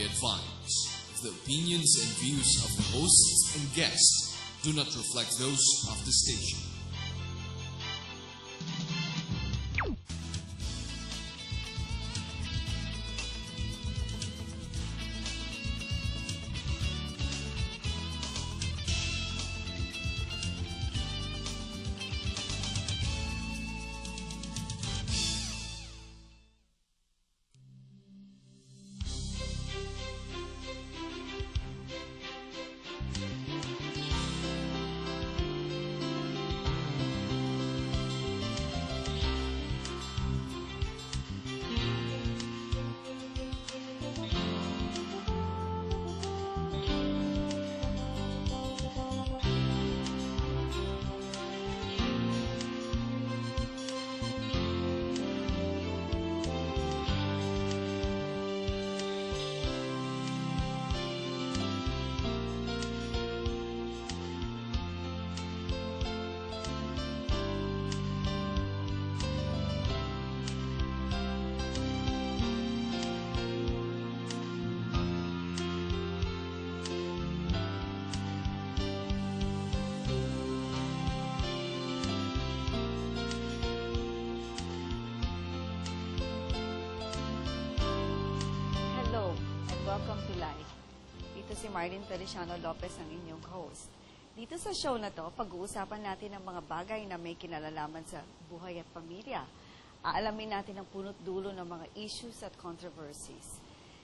advise the opinions and views of the hosts and guests do not reflect those of the station. Welcome to Life. Dito si Marlyn Feliciano Lopez ang inyong host. Dito sa show na to, pag-uusapan natin ang mga bagay na may kinalalaman sa buhay at pamilya. Aalamin natin ang punot dulo ng mga issues at controversies.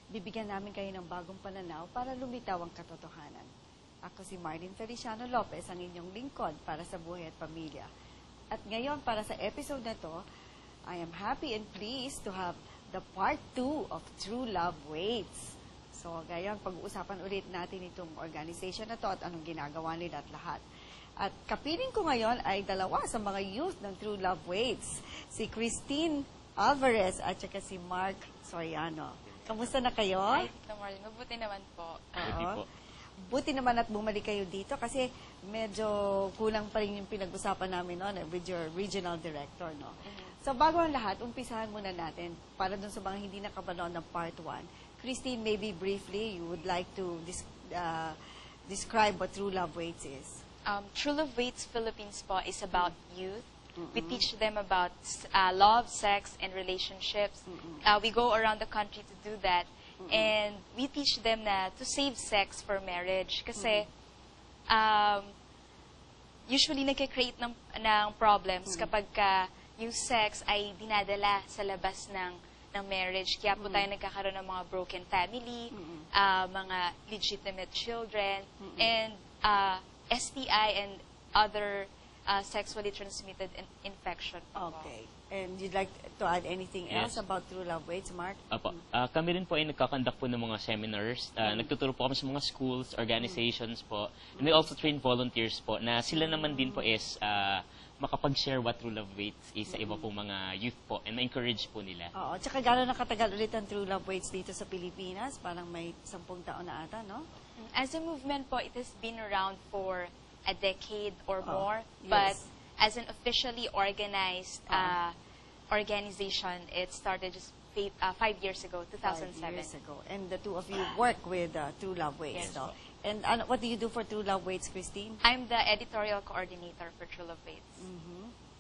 Bibigyan namin kayo ng bagong pananaw para lumitaw ang katotohanan. Ako si Marlyn Feliciano Lopez, ang inyong lingkod para sa buhay at pamilya. At ngayon, para sa episode na to, I am happy and pleased to have the part 2 of True Love Waits. So, ngayon, pag-uusapan ulit natin itong organization na to at anong ginagawa nila at lahat. At kapiling ko ngayon ay dalawa sa mga youth ng True Love Waits. Si Christin Alvarez at saka si Mark Soriano. Kamusta na kayo? Hi, Tita Marlyn. Mabuti naman po. Oo. Buti naman at bumalik kayo dito kasi medyo kulang pa rin yung pinag-usapan namin noon with your regional director, no? So, bago ang lahat, umpisahan muna natin para dun sa mga hindi nakabanood ng part 1. Christine, maybe briefly, you would like to describe what True Love Waits is. True Love Waits Philippines po is about youth. We teach them about love, sex, and relationships. We go around the country to do that. And we teach them na to save sex for marriage. Kasi usually nagka-create ng problems kapag yung sex ay dinadala sa labas ng marriage. Kaya po tayo nagkakaroon ng mga broken family, mga legitimate children, and STI and other sexually transmitted infection. Okay. And you'd like to add anything else about True Love Waits, Mark? Apo. Kami rin po ay nagkakandak po ng mga seminars. Nagtuturo po kami sa mga schools, organizations po. And we also train volunteers po na sila naman din po is makapag-share what True Love Waits is sa iba pong mga youth po and ma-encourage po nila. Oo. Tsaka gano'n nakatagal ulit ang True Love Waits dito sa Pilipinas? Parang may 10 taon na ata, no? As a movement po, it has been around for a decade or more. But as an officially organized organization, it started just 5 years ago, 2007. 5 years ago. And the two of you work with True Love Waits, Yes. no? And what do you do for True Love Waits, Christine? I'm the editorial coordinator for True Love Waits.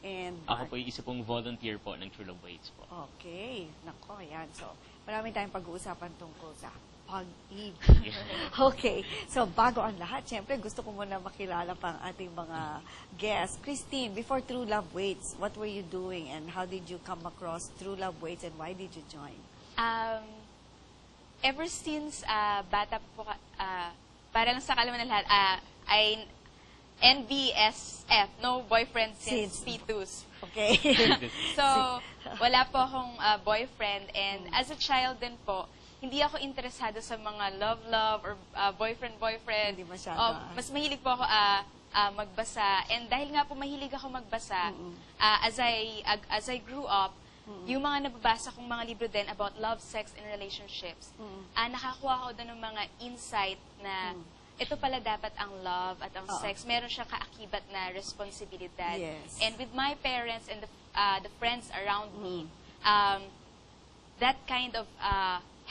And Ako po yung isa pong volunteer po ng True Love Waits po. Okay. Nako, yan. So, marami tayong pag-uusapan tungkol sa pag-ibig. Okay. So, bago ang lahat, syempre, gusto ko muna makilala pa ang ating mga guests. Christine, before True Love Waits, what were you doing and how did you come across True Love Waits and why did you join? Ever since bata po, para lang sa kalaman ng lahat, ay NBSF, no boyfriend since P2s. Okay. So, wala po akong boyfriend, and as a child din po, hindi ako interesado sa mga love-love or boyfriend-boyfriend. Hindi masyado. Mas mahilig po ako magbasa, and dahil nga po mahilig ako magbasa, as I grew up, yung mga nababasa kong mga libro din about love, sex, and relationships, nakakuha ko doon ng mga insight na ito pala dapat ang love at ang sex. Meron siyang kaakibat na responsibilidad. Yes. And with my parents and the friends around me, that kind of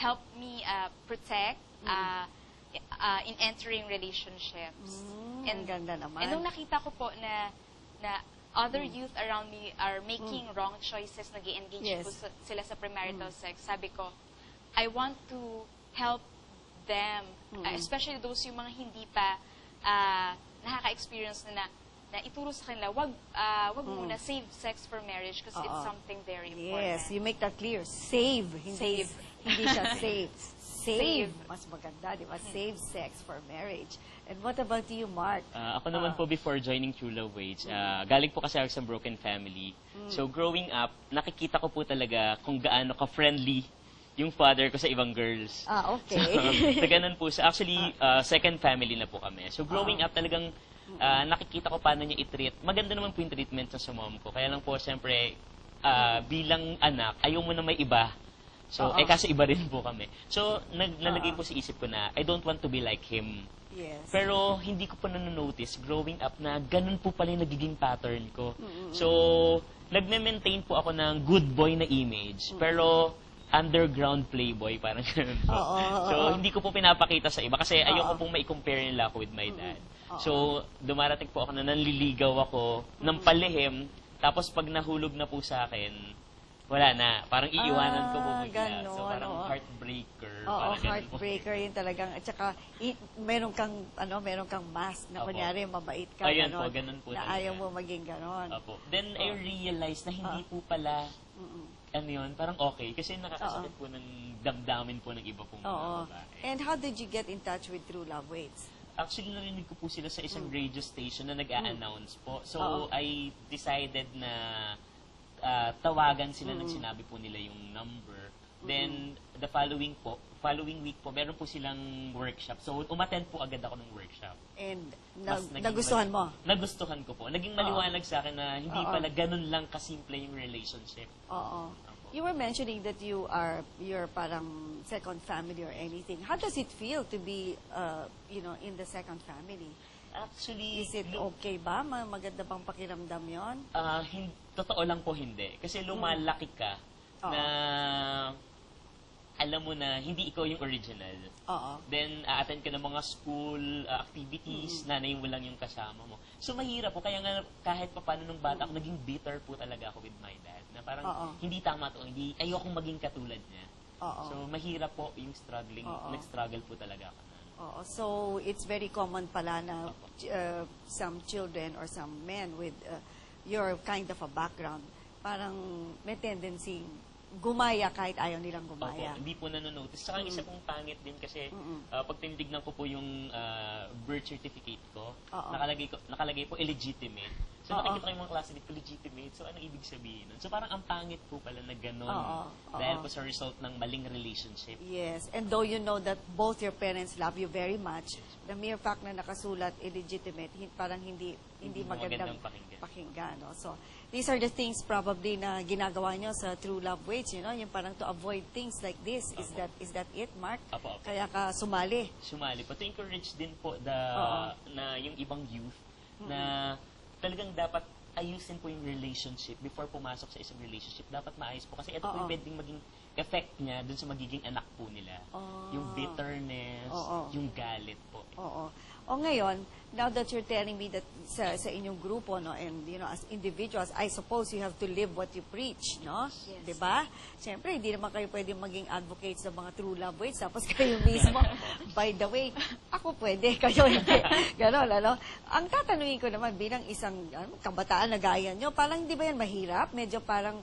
helped me protect in entering relationships. Ang ganda naman. And nung nakita ko po na other youth around me are making wrong choices, nag-i-engage Yes. po sila sa premarital sex, sabi ko, I want to help them, especially those yung mga hindi pa nakaka-experience na ituro sa kanila, wag muna save sex for marriage because it's something very important. Yes, you make that clear. Save. Hindi siya save. Save. Mas maganda, di ba? Save sex for marriage. And what about you, Mark? Ako naman po before joining True Love Waits, galing po kasi ako sa broken family. So growing up, nakikita ko po talaga kung gaano ka-friendly yung father ko sa ibang girls. Okay. So ganun po. So actually, second family na po kami. So growing up talagang nakikita ko paano niya i-treat. Maganda naman po yung treatment sa mom ko. Kaya lang po, siyempre, bilang anak, ayaw mo na may iba. So, kasi iba rin po kami. So, nalagay po sa isip ko na, I don't want to be like him. Yes. Pero, hindi ko pa nanonotice growing up na ganun po pala yung nagiging pattern ko. So, nagme-maintain po ako ng good boy na image. Pero, underground playboy, parang ganun po. So, hindi ko po pinapakita sa iba kasi ayoko pong mai-compare nila ako with my dad. So, dumarating po ako na nanliligaw ako ng palihim, tapos pag nahulog na po sa akin, wala na. Parang iiwanan ko po bigla. Ganon, So, parang heartbreaker. Oo, parang ganun po. heartbreaker yun talagang. At saka, meron kang mask na Opo. kunyari mabait ka. Ayun po, ganun po na talaga. ayaw mo maging ganon. Opo. Then, I realized na hindi po pala, ano yun, parang okay. Kasi nakakasakit po ng damdamin po ng iba pong mga babae. And how did you get in touch with True Love Waits? Actually, narinig ko po sila sa isang radio station na nag-a-announce po. So, I decided na tawagan sila nang sinabi po nila yung number. Then, the following week po, meron po silang workshop. So, umattend po agad ako ng workshop. And Naging nagustuhan mo? Nagustuhan ko po. Naging maliwanag sa akin na hindi pala ganun lang kasimple yung relationship. Oo. You were mentioning that you're parang second family or anything. How does it feel to be, in the second family? Actually, Is it okay ba? Maganda bang pakiramdam yon? Totoo lang po hindi. Kasi lumalaki ka na alam mo na hindi ikaw yung original. Then, a-attend ka ng mga school activities, nanay mo lang yung kasama mo. So, mahirap po. Kaya nga, kahit pa paano nung bata ako, naging bitter po talaga ako with my dad. Na parang, hindi tama to. Ayokong maging katulad niya. So, mahirap po yung struggling. Nag-struggle po talaga ako. So, it's very common pala na some children or some men with your kind of a background, parang may tendency gumaya kahit ayaw nilang gumaya. Hindi po nanonotice. Saka isa pong pangit din kasi pag tinignan ko po yung birth certificate ko, nakalagay po illegitimate. So nakikita ko yung mga klase dito, legitimate. So ano ibig sabihin nun? So parang ang pangit po pala na gano'n dahil po sa result ng maling relationship. Yes, and though you know that both your parents love you very much, the mere fact na nakasulat illegitimate, parang hindi magandang pakinggan. No? So, these are the things probably na ginagawa nyo sa True Love Waits, yung parang to avoid things like this. Is that it, Mark? Kaya ka sumali? Sumali po. To encourage din po na yung ibang youth na talagang dapat ayusin po yung relationship before pumasok sa isang relationship. Dapat maayos po. Kasi ito po yung pwedeng maging effect niya dun sa magiging anak po nila. Yung bitterness, yung galit po. O ngayon, now that you're telling me that sa inyong grupo, no, and as individuals, I suppose you have to live what you preach, no? Yes. 'Di ba? Siyempre, hindi naman kayo pwedeng maging advocates ng mga True Love Waits, tapos kayo mismo, by the way, ako pwede, kayo hindi. Ganon, ano? Ang tatanungin ko naman bilang isang kabataan na gaya nyo, parang hindi ba yan mahirap? Medyo parang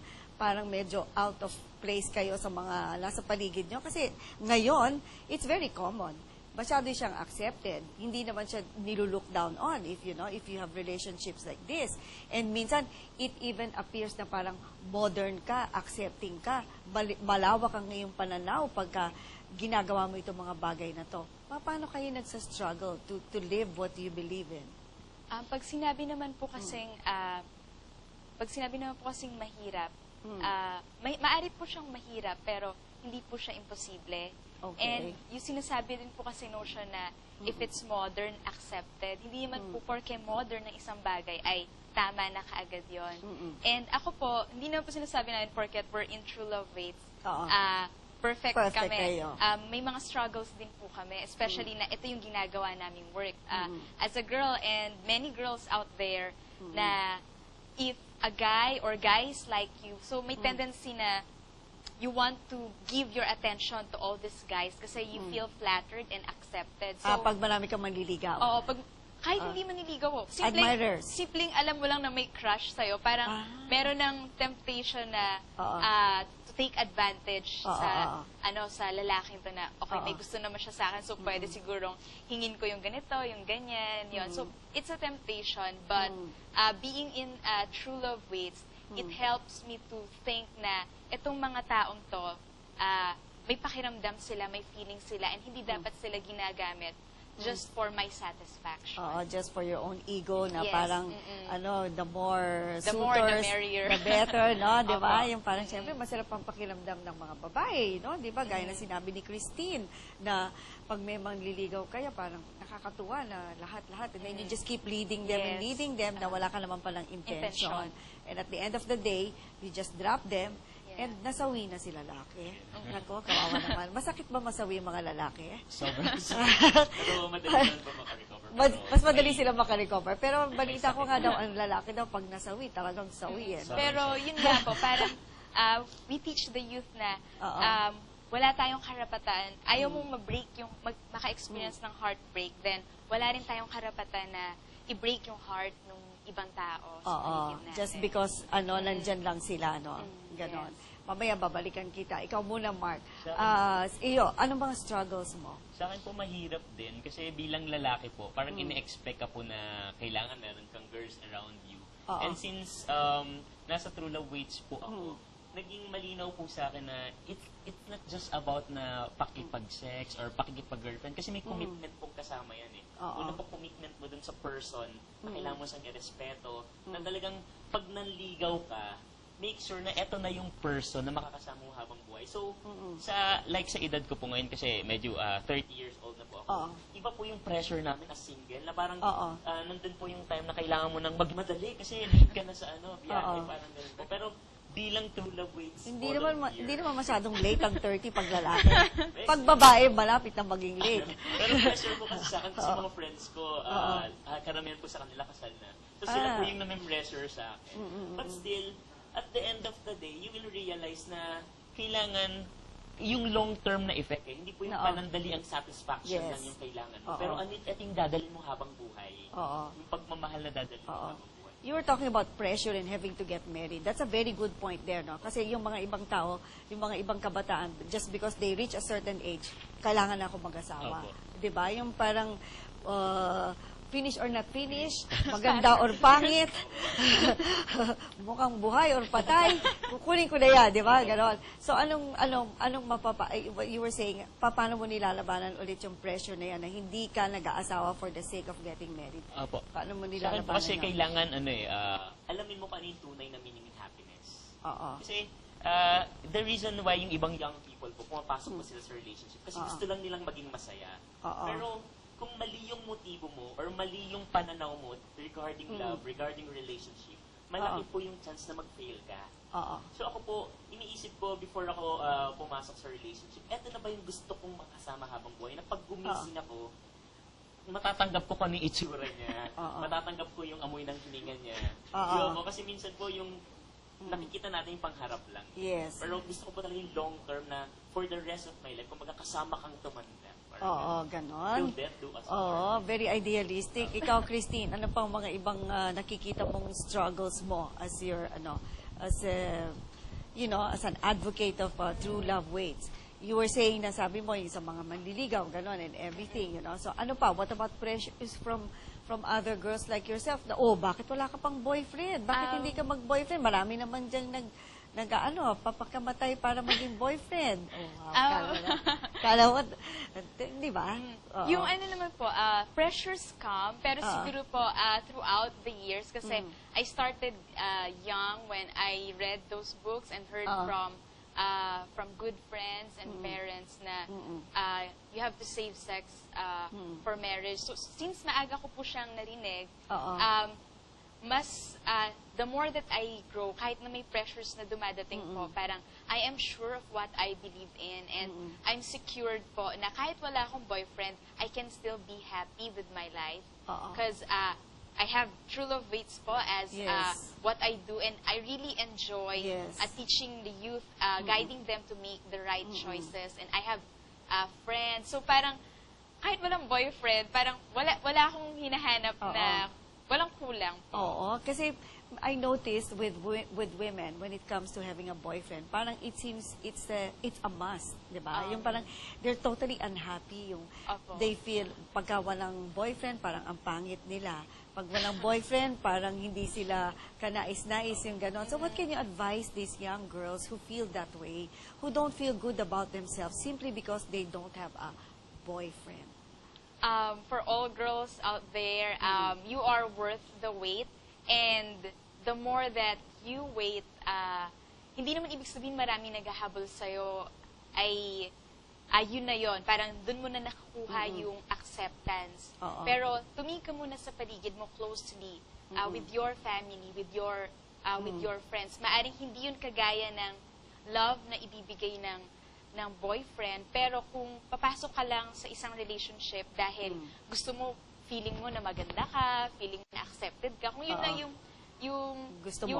medyo out of place kayo sa mga nasa paligid nyo. Kasi ngayon, it's very common. Masyado siyang accepted. Hindi naman siya nilulook down on if you have relationships like this. And minsan, it even appears na parang modern ka, accepting ka, malawak ang iyong pananaw pagka ginagawa mo itong mga bagay na to. Paano kayo nagsa-struggle to live what you believe in? Pag sinabi naman po kasing mahirap, maaari po siyang mahirap, pero hindi po siya imposible. Okay. And yung sinasabi din po kasi notion na if it's modern, accepted, hindi naman po porke modern ng isang bagay ay tama na kaagad yon. And ako po, hindi naman po sinasabi namin porket we're in True Love Waits, perfect Perfect kami. kayo. May mga struggles din po kami, especially na ito yung ginagawa naming work. As a girl, and many girls out there, na if a guy or guys like you, so may tendency na you want to give your attention to all these guys kasi you feel flattered and accepted. So, Pag marami kang manliligaw. oo, kahit hindi maniligaw ko. Admirers. Simpleng alam mo lang na may crush sa'yo. Parang meron ng temptation na to take advantage sa lalaking to na, okay, may gusto naman siya sa akin, so pwede sigurong hingin ko yung ganito, yung ganyan, yun. So, it's a temptation, but being in true love waits, it helps me to think na itong mga taong to, may pakiramdam sila, may feeling sila, and hindi dapat sila ginagamit just for my satisfaction. Just for your own ego na Yes, parang, the more The suitors, more, the merrier. the better, no? Di ba? Yung parang, siyempre, masarap ang pakiramdam ng mga babae, no? Di ba? Gaya na sinabi ni Christin, na pag may mangliligaw kaya, parang nakakatuwa na lahat-lahat. And then you just keep leading them and Yes. leading them na wala ka naman palang intention. Intention. And at the end of the day, you just drop them, and nasawi na sila lalaki. Nako, kawawa naman. Masakit ba masawi yung mga lalaki? Sobrang pero madali naman po makarecover. Mas madali sila makarecover. Pero balita ko nga daw, ang lalaki daw, pag nasawi, talagang sawi eh. Pero yun nga po, parang we teach the youth na wala tayong karapatan. Ayaw mong ma-break yung, maka-experience ng heartbreak, then wala rin tayong karapatan na i-break yung heart ng ibang tao. sa paligid natin. Just because, nandyan lang sila, no? Ganon. Mamaya babalikan kita. Ikaw muna, Mark. Iyo, anong mga struggles mo? Sa akin po mahirap din kasi bilang lalaki po, parang ine-expect ka po na kailangan meron kang girls around you. And since nasa True Love Waits po ako, naging malinaw po sa akin na it's not just about na pakipag-sex or pakikipag-girlfriend kasi may commitment po kasama yan eh. Una po commitment mo dun sa person na kailangan mo siyang irespeto, na talagang pag nanligaw ka, make sure na eto na yung person na makakasama mo habang buhay. So, sa edad ko po ngayon kasi medyo 30 years old na po ako. Iba po yung pressure namin as single na parang nandun po yung time na kailangan mo nang magmadali kasi late ka na sa biyahe, parang ganun po. Pero bilang True Love Waits, Hindi naman masyadong late ang 30 pag lalaki. Pag babae, malapit na maging late. Pero pressure po kasi sa akin kasi mga friends ko, karamihan po sa kanila kasal na. So sila po yung namin-pressure sa akin. But still, at the end of the day, you will realize na kailangan yung long-term na effect eh. Hindi po yung panandali ang satisfaction lang yung kailangan mo. Pero ito yung dadalhin mo habang buhay. Yung pagmamahal na dadalhin mo habang buhay. You were talking about pressure and having to get married. That's a very good point there, no? Kasi yung mga ibang tao, yung mga ibang kabataan, just because they reach a certain age, kailangan na ako mag-asawa. Diba? Yung parang, finish or not finish, maganda or pangit, mukhang buhay or patay, kukunin ko na yan, di ba? Ganon. So, you were saying, paano mo nilalabanan ulit yung pressure na yan na hindi ka nag-aasawa for the sake of getting married? Opo. Paano mo Sa akin nilalabanan po kasi yun? kailangan, alamin mo kung ano yung tunay na meaning in happiness. Kasi, the reason why yung ibang young people po, pumapasok po sila sa relationship, kasi gusto lang nilang maging masaya. Pero, kung mali yung motibo mo or mali yung pananaw mo regarding love, regarding relationship, malaki po yung chance na mag-fail ka. So ako po, iniisip ko before ako pumasok sa relationship, eto na ba yung gusto kong makasama habang buhay? Na pag gumising ako, matatanggap ko kung ano yung itsura niya, matatanggap ko yung amoy ng hininga niya. Kasi minsan po yung nakikita natin yung pangharap lang. Yes. Pero gusto ko po talaga yung long term na for the rest of my life, kung magkakasama kang tumanda. Ganon. Do that, do us. Very idealistic. Ikaw, Christine, ano pang mga ibang nakikita mong struggles mo as your, as an advocate of True Love Waits? You were saying na sabi mo yung sa mga manliligaw, ganon, and everything, So ano pa? What about pressures from other girls like yourself? Na, bakit wala ka pang boyfriend? Bakit hindi ka mag-boyfriend? Marami naman dyan papakamatay para maging boyfriend. Kala mo, di ba? Yung naman po, pressures come, pero siguro po throughout the years, kasi I started young when I read those books and heard from good friends and parents na you have to save sex for marriage. So since maaga ko po siyang narinig, the more that I grow, kahit na may pressures na dumadating po, parang I am sure of what I believe in, and I'm secured po na kahit wala akong boyfriend, I can still be happy with my life. Because I have true love waits po as what I do, and I really enjoy teaching the youth, guiding them to make the right choices, and I have friends. So parang kahit walang boyfriend, parang wala akong hinahanap na walang kulang po. Oo, kasi I noticed with women when it comes to having a boyfriend, parang it seems it's a must, 'di ba? Yung parang they're totally unhappy, yung they feel pagka walang boyfriend parang ang pangit nila. Pag walang boyfriend, parang hindi sila kanais-nais yung ganon. So what can you advise these young girls who feel that way, who don't feel good about themselves simply because they don't have a boyfriend? For all girls out there, you are worth the wait. And the more that you wait, hindi naman ibig sabihin maraming naghahabol sa'yo, ay yun na yun. Parang dun mo na nakukuha yung acceptance. Pero tumingin ka muna sa paligid mo closely, with your family, with your friends. Maaring hindi yun kagaya ng love na ibibigay ng boyfriend, pero kung papasok ka lang sa isang relationship dahil gusto mo, feeling mo na maganda ka, feeling mo na accepted ka, kung yun na yung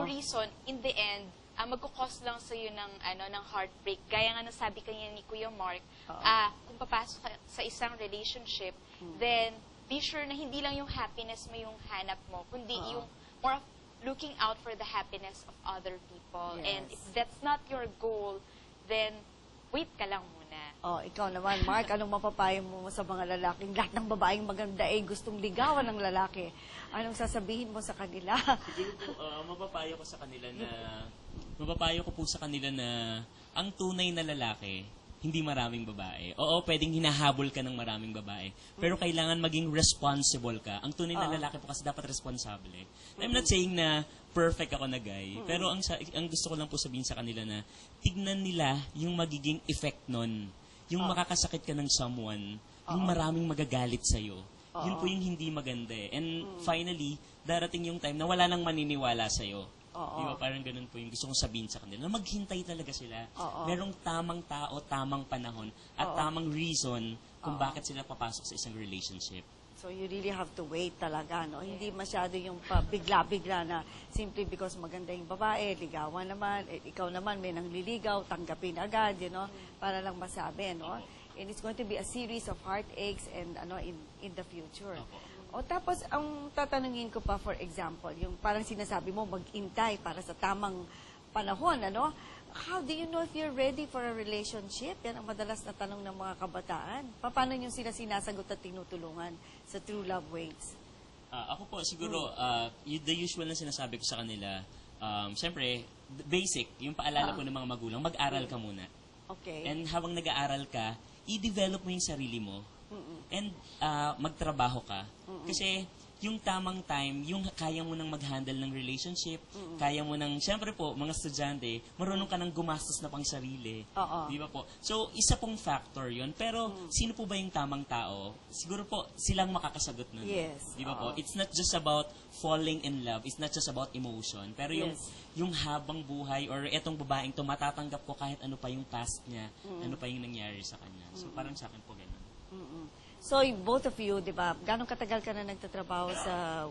reason, in the end, magkukos lang sa'yo ng heartbreak. Gaya nga nasabi kanya ni Kuya Mark, kung papasok ka sa isang relationship, then be sure na hindi lang yung happiness mo yung hanap mo, kundi yung more of looking out for the happiness of other people. And if that's not your goal, then wait ka lang muna. Ikaw naman, Mark, anong mapapayo mo sa mga lalaking, lahat ng babaeng maganda gustong ligawan ng lalaki? Anong sasabihin mo sa kanila? Siguro po, mapapayo ko po sa kanila na ang tunay na lalaki, hindi maraming babae. Oo, pwedeng hinahabol ka ng maraming babae. Pero kailangan maging responsible ka. Ang tunay na lalaki po kasi dapat responsable. I'm not saying na perfect ako na guy. Pero ang gusto ko lang po sabihin sa kanila na tignan nila yung magiging effect nun. Yung makakasakit ka ng someone, yung maraming magagalit sa'yo. Yun po yung hindi maganda eh. And finally, darating yung time na wala nang maniniwala sa'yo. Diba? Parang ganun po yung gusto kong sabihin sa kanila. Na maghintay talaga sila. Merong tamang tao, tamang panahon, at tamang reason kung bakit sila papasok sa isang relationship. So you really have to wait talaga, no? Hindi masyado yung bigla-bigla na simply because maganda yung babae, ligawan naman, ikaw naman may nangliligaw, tanggapin agad, para lang masabi, no? And it's going to be a series of heartaches and in the future. O tapos, ang tatanungin ko pa, for example, yung parang sinasabi mo, mag-intay para sa tamang panahon, How do you know if you're ready for a relationship? Yan ang madalas na tanong ng mga kabataan. Paano nyo sila sinasagot at tinutulungan sa True Love Waits? Ako po, siguro, the usual na sinasabi ko sa kanila, siyempre, basic, yung paalala ko ng mga magulang, mag-aral ka muna. Okay. And habang nag-aaral ka, i-develop mo yung sarili mo. And magtrabaho ka. Kasi yung tamang time, yung kaya mo nang mag-handle ng relationship, kaya mo nang, siyempre po, mga estudyante, marunong ka nang gumastos na pang sarili. Di ba po? So, isa pong factor yun. Pero, sino po ba yung tamang tao? Siguro po, silang makakasagot nun. Yes. Di ba po? It's not just about falling in love. It's not just about emotion. Pero yung habang buhay, or etong babaeng to, matatanggap ko kahit ano pa yung past niya, ano pa yung nangyari sa kanya. So, parang sa akin po ganun. So, both of you, di ba, gano'ng katagal ka na nagtatrabaho sa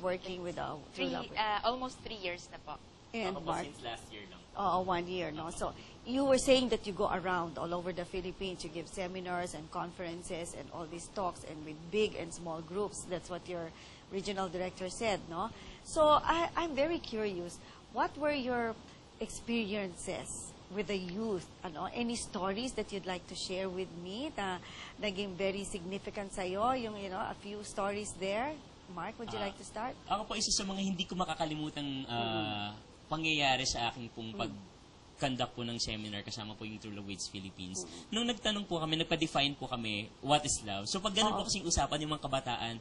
working with True Love? Almost 3 years na po. And Ako po Mark? since last year lang. 1 year, no? So, you were saying that you go around all over the Philippines, you give seminars and conferences and all these talks and with big and small groups. That's what your regional director said, no? So, I'm very curious. What were your experiences with the youth? Any stories that you'd like to share with me na naging very significant sa'yo? Yung, a few stories there. Mark, would you like to start? Ako po, isa sa mga hindi ko makakalimutang pangyayari sa aking pong pag-conduct po ng seminar kasama po yung True Love Waits Philippines. Nung nagtanong po kami, nagpa-define po kami, what is love? So pag ganun po kasing usapan yung mga kabataan,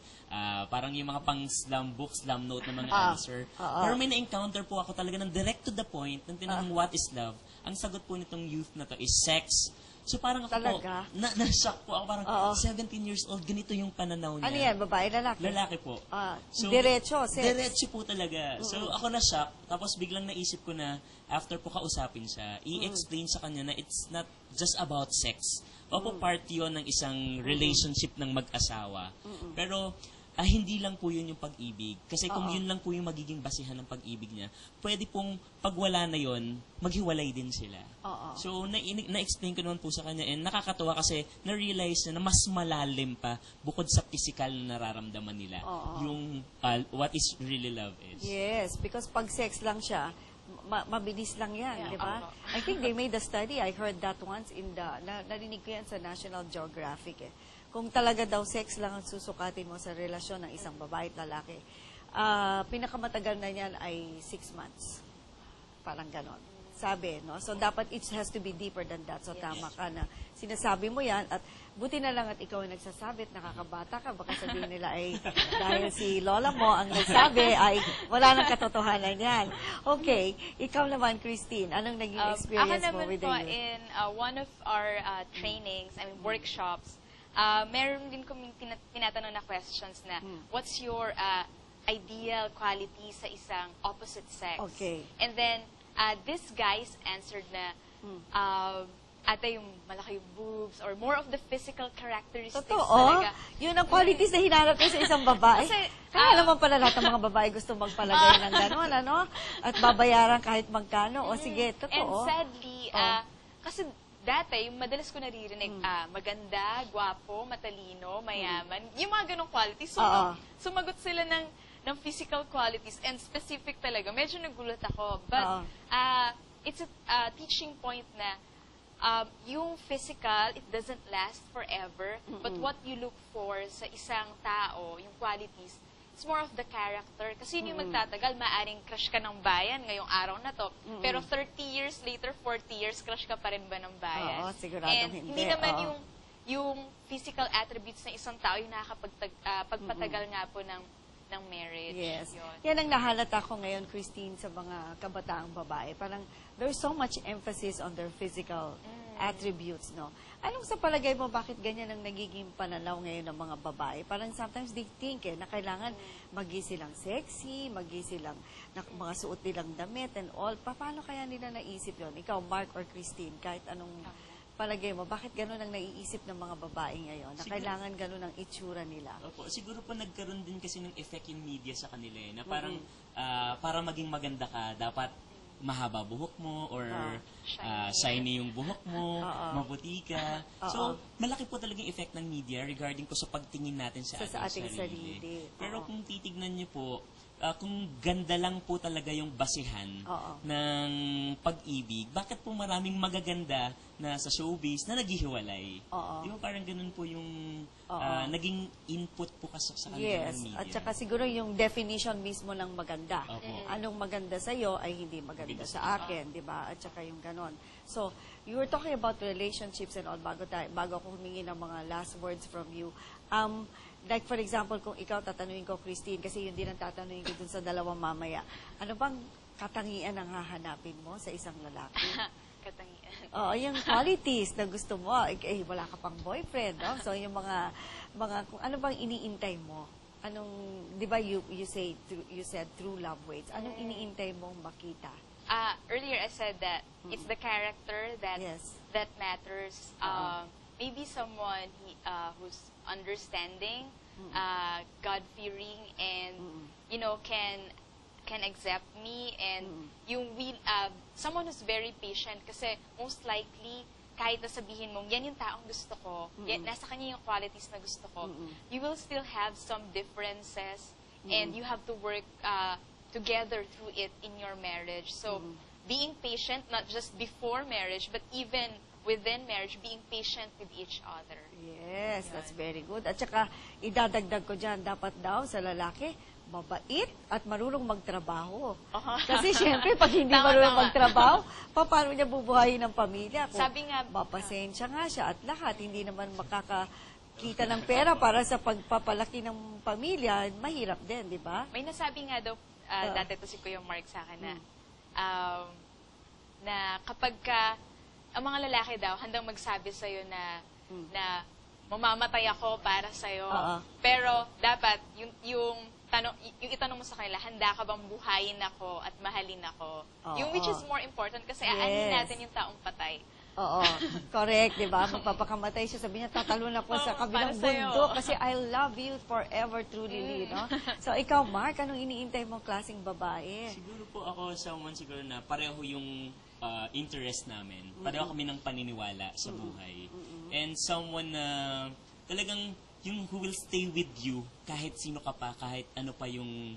parang yung mga pang-slam book, slam note na mga answer. Pero may na-encounter po ako talaga ng direct to the point, ng tinanong what is love. Ang sagot po nitong youth na to is sex, So parang ako Talaga? po, na-shock po ako. Parang Oo. 17 years old, ganito yung pananaw niya. Ano yan, babae, lalaki? Lalaki po. Diretso, sex? Diretso po talaga. So ako na-shock, tapos biglang naisip ko na after po kausapin siya, i-explain sa kanya na it's not just about sex. Opo, part yun ng isang relationship ng mag-asawa. Pero hindi lang po yun yung pag-ibig. Kasi kung yun lang po yung magiging basihan ng pag-ibig niya, pwede pong pag wala na yun, maghiwalay din sila. So, na-explain ko naman po sa kanya and nakakatuwa kasi na-realize na mas malalim pa bukod sa physical na nararamdaman nila. Yung what is really love is. Yes, because pag sex lang siya, mabilis lang yan, di ba? I think they made a study. I heard that once in narinig ko yan sa National Geographic eh. Kung talaga daw sex lang ang susukatin mo sa relasyon ng isang babae at lalaki, pinakamatagal na yan ay 6 months. Parang ganon. Sabi, no? So, dapat it has to be deeper than that. So, tama ka na. Sinasabi mo yan at buti na lang at ikaw ay nagsasabi at nakakabata ka. Baka sabihin nila ay dahil si lola mo ang nagsabi ay wala nang katotohanan yan. Okay. Ikaw naman, Christine, anong naging experience mo with the Ako naman po in one of our trainings, workshops, meron din kaming tinatanong na questions na what's your ideal quality sa isang opposite sex? Okay. And then, this guys answered na ata yung malaki yung boobs or more of the physical characteristics talaga. Yun ang qualities na hinanap ko sa isang babae. Kaya naman pala lahat ng mga babae gusto magpalagay ng gano'n, ano? At babayaran kahit magkano. O sige, totoo. And sadly, kasi dati, yung madalas ko naririnig, maganda, gwapo, matalino, mayaman, yung mga ganong qualities. So, sumagot sila ng physical qualities and specific talaga. Medyo nagulat ako. But, it's a teaching point na yung physical, it doesn't last forever. But what you look for sa isang tao, yung qualities, it's more of the character. Kasi yun yung magtatagal, maaring crush ka ng bayan ngayong araw na to. Pero 30 years later, 40 years, crush ka pa rin ba ng bayan? Oo, siguradong and hindi. Hindi naman yung physical attributes ng isang tao yung nakakapagpatagal nga po ng marriage. Yes. Yun. Yan ang nahalata ko ngayon, Christine, sa mga kabataang babae. Parang there's so much emphasis on their physical attributes, no? Anong sa palagay mo, bakit ganyan ang nagiging pananaw ngayon ng mga babae? Parang sometimes they think na kailangan magi silang sexy, magi silang mga suot nilang damit and all. Paano kaya nila naisip yon? Ikaw, Mark or Christine, kahit anong palagay mo, bakit gano'n ang naiisip ng mga babae ngayon? Na kailangan gano'n ang itsura nila? Opo, siguro po nagkaroon din kasi ng effect yung media sa kanila na parang para maging maganda ka, dapat mahaba buhok mo or shiny yung buhok mo, maputi ka. So, malaki po talagang effect ng media regarding po sa pagtingin natin sa ating sarili. Pero kung titignan niyo po, kung ganda lang po talaga yung basihan ng pag-ibig, bakit po maraming magaganda na sa showbiz na naghihiwalay? Di ba parang ganun po yung naging input po kasi sa kanila ng media. At saka siguro yung definition mismo ng maganda. Anong maganda sa'yo ay hindi maganda sa akin, di ba? At saka yung ganon. So, you were talking about relationships and all bago ako humingi ng mga last words from you. Like for example, kung ikaw tatanungin ko, Christine, kasi yun din ang tatanungin ko dun sa dalawang mamaya, ano bang katangian ang hahanapin mo sa isang lalaki? Katangian. Oo, yung qualities na gusto mo. Wala ka pang boyfriend, no? So, yung mga kung ano bang iniintay mo? Anong, di ba you said true love waits. Anong iniintay mong makita? Earlier I said that it's the character that matters. Maybe someone who's understanding, God-fearing, and can accept me, and someone who's very patient. Kasi most likely, kahit nasabihin mong yan yung taong gusto ko, nasa kanya yung qualities na gusto ko, you will still have some differences, and you have to work together through it in your marriage. So, being patient, not just before marriage, but even within marriage, being patient with each other. Yes, that's very good. At saka, idadagdag ko dyan, dapat daw sa lalaki, mabait at marunong magtrabaho. Kasi syempre, pag hindi marunong magtrabaho, paano niya bubuhayin ng pamilya? Kung Sabi nga, mapasensya nga siya at lahat, hindi naman makakakita ng pera para sa pagpapalaki ng pamilya, mahirap din, di ba? May nasabi nga daw, dati to si Kuya Mark sa akin na kapag ka, ang mga lalaki daw, handang magsabi sa'yo na mamamatay ako para sa'yo. Pero dapat, yung itanong mo sa kanila, handa ka bang buhayin ako at mahalin ako? Yung which is more important kasi aanin natin yung taong patay. Oo, correct, di ba? Magpapakamatay siya, sabi niya, tatalon ako sa kabilang para sa'yo. bundok kasi I love you forever, truly, no? So, ikaw, Mark, anong iniintay mong klaseng babae? Siguro po ako someone siguro na pareho yung interest namin. Pareho kami ng paniniwala sa buhay. And someone na talagang yung who will stay with you kahit sino ka pa, kahit ano pa yung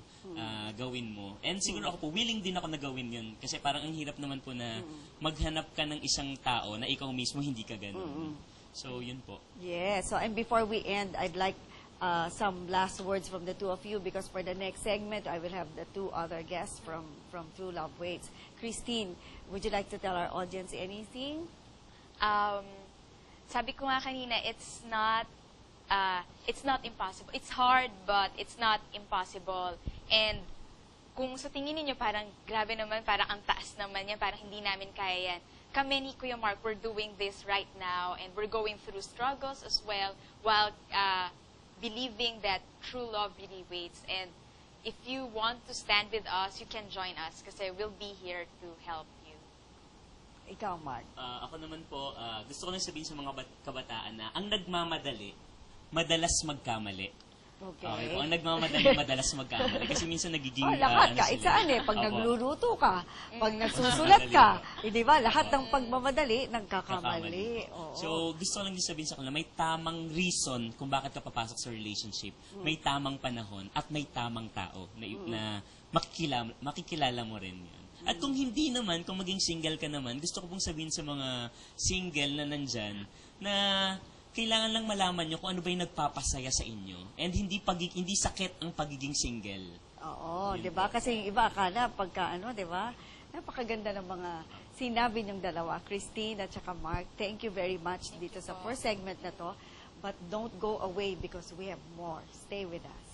gawin mo. And siguro ako po, willing din ako na gawin yun. Kasi parang ang hirap naman po na maghanap ka ng isang tao na ikaw mismo hindi ka ganun. So, yun po. Yeah, so and before we end, I'd like some last words from the two of you because for the next segment, I will have the two other guests from True Love Waits. Christine, would you like to tell our audience anything? Sabi ko nga kanina, it's not impossible. It's hard, but it's not impossible. And kung sa tingin niyo parang grabe naman, parang ang taas naman yan, parang hindi namin kaya yan. Kami ni Kuya Mark, we're doing this right now and we're going through struggles as well while believing that true love really waits. And if you want to stand with us, you can join us kasi we'll be here to help you. Ikaw, Mark. Ako naman po, gusto ko lang sabihin sa mga kabataan na ang nagmamadali, madalas magkamali. Okay po, ang nagmamadali, madalas magkamali. Kasi minsan nagiging... lahat, kahit saan Pag nagluluto ka, pag nagsusulat ka, di ba? Lahat ng pagmamadali, nagkakamali. So, gusto ko lang din sabihin sa kanila, may tamang reason kung bakit ka papasok sa relationship. May tamang panahon at may tamang tao na makikilala mo rin yun. At kung hindi naman, kung maging single ka naman, gusto ko pong sabihin sa mga single na nandyan, na kailangan lang malaman nyo kung ano ba yung nagpapasaya sa inyo. And hindi sakit ang pagiging single. Oo, di ba? Kasi yung iba akala pagka di ba? Napakaganda ng mga sinabi niyong dalawa, Christine at saka Mark. Thank you very much dito sa first segment na to. But don't go away because we have more. Stay with us.